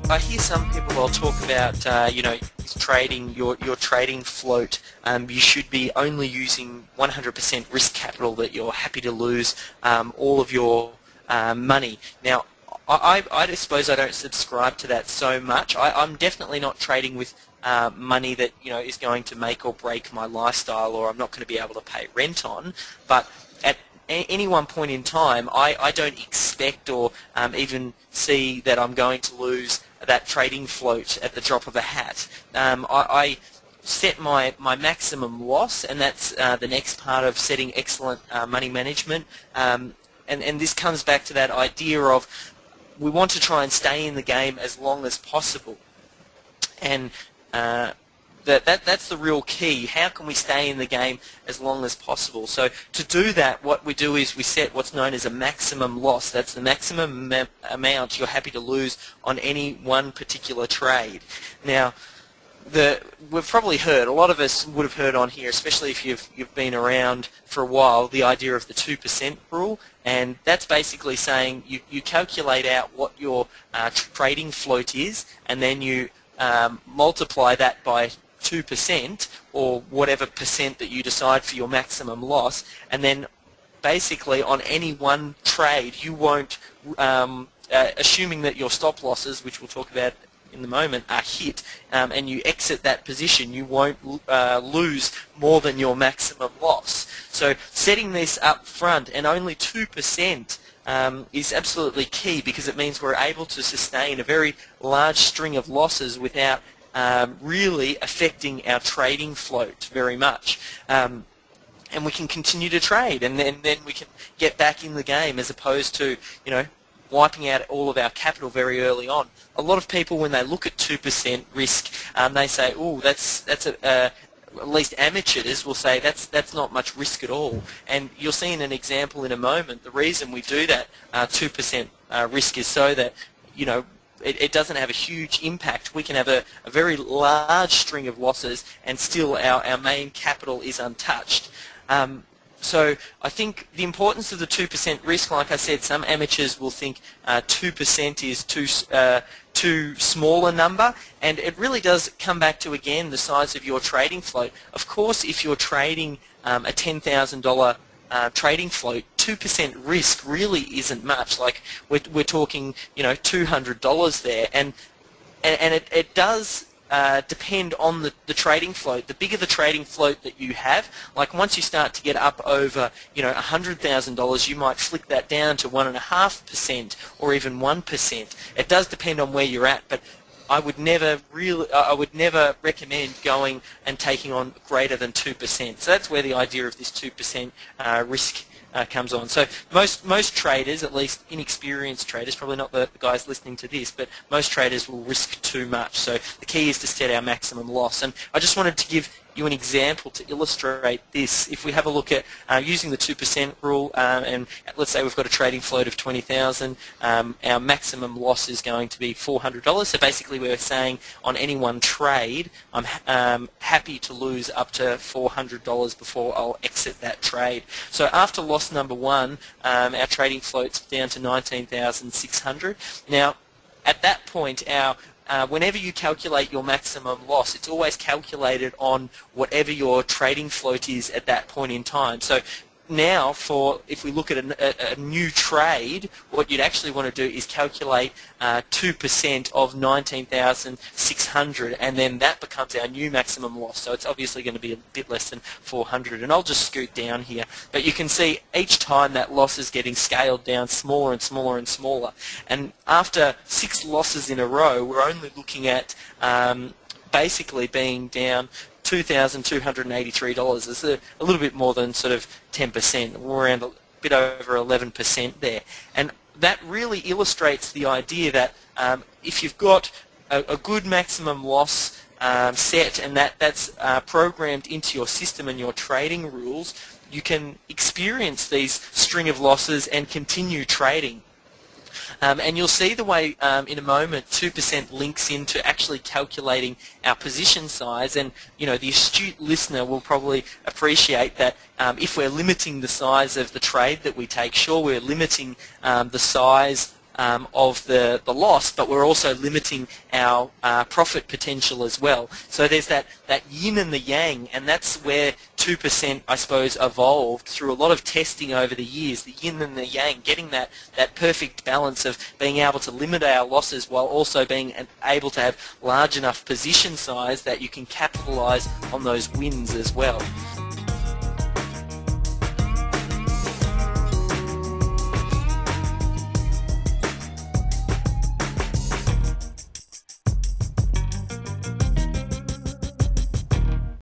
I hear some people, they'll talk about, trading, your trading float. You should be only using 100% risk capital, that you're happy to lose all of your money. Now, I suppose I don't subscribe to that so much. I'm definitely not trading with money that is going to make or break my lifestyle, or I'm not going to be able to pay rent on. But at any one point in time, I don't expect or even see that I'm going to lose that trading float at the drop of a hat. I set my maximum loss, and that's the next part of setting excellent money management. And this comes back to that idea of we want to try and stay in the game as long as possible. And that's the real key. How can we stay in the game as long as possible? So to do that, what we do is we set what's known as a maximum loss. That's the maximum amount you're happy to lose on any one particular trade. Now, we've probably heard, a lot of us would have heard on here, especially if you've been around for a while, the idea of the 2% rule, and that's basically saying you calculate out what your trading float is, and then you multiply that by 2%, or whatever percent that you decide for your maximum loss, and then basically on any one trade you won't, assuming that your stop losses, which we'll talk about in the moment, are hit, and you exit that position, you won't lose more than your maximum loss. So setting this up front, and only 2%, is absolutely key, because it means we're able to sustain a very large string of losses without really affecting our trading float very much. And we can continue to trade, and then we can get back in the game, as opposed to wiping out all of our capital very early on. A lot of people, when they look at 2% risk, they say, "Oh, that's at least amateurs will say that's not much risk at all." And you'll see in an example in a moment, the reason we do that 2% risk is so that it doesn't have a huge impact. We can have a very large string of losses, and still our main capital is untouched. So I think the importance of the 2% risk, like I said, some amateurs will think 2% is too small a number, and it really does come back to, again, the size of your trading float. Of course, if you're trading a $10,000 trading float, 2% risk really isn't much. Like we're talking $200 there, and it does depend on the trading float. The bigger the trading float that you have, like once you start to get up over $100,000, you might flick that down to 1.5% or even 1%. It does depend on where you're at, but I would never recommend going and taking on greater than 2%. So that's where the idea of this 2% risk comes on. So most traders, at least inexperienced traders, probably not the guys listening to this, but most traders will risk too much. So the key is to set our maximum loss. And I just wanted to give you an example to illustrate this. If we have a look at using the 2% rule, and let's say we've got a trading float of 20,000, our maximum loss is going to be $400. So basically we're saying on any one trade, I'm happy to lose up to $400 before I'll exit that trade. So after loss number one, our trading float's down to 19,600. Now, at that point, whenever you calculate your maximum loss, it's always calculated on whatever your trading float is at that point in time. So now, if we look at a new trade, what you'd actually want to do is calculate 2% of 19,600, and then that becomes our new maximum loss. So it's obviously going to be a bit less than 400. And I'll just scoot down here, but you can see each time that loss is getting scaled down smaller and smaller and smaller. And after 6 losses in a row, we're only looking at basically being down $2,283. It's a little bit more than sort of 10%. We're around a bit over 11% there. And that really illustrates the idea that if you've got a good maximum loss set, and that's programmed into your system and your trading rules, you can experience these string of losses and continue trading. And you'll see the way in a moment 2% links into actually calculating our position size, and the astute listener will probably appreciate that if we're limiting the size of the trade that we take, sure, we're limiting the size of the loss, but we're also limiting our profit potential as well. So there's that yin and the yang, and that's where 2%, I suppose, evolved through a lot of testing over the years, the yin and the yang, getting that perfect balance of being able to limit our losses while also being able to have large enough position size that you can capitalize on those wins as well.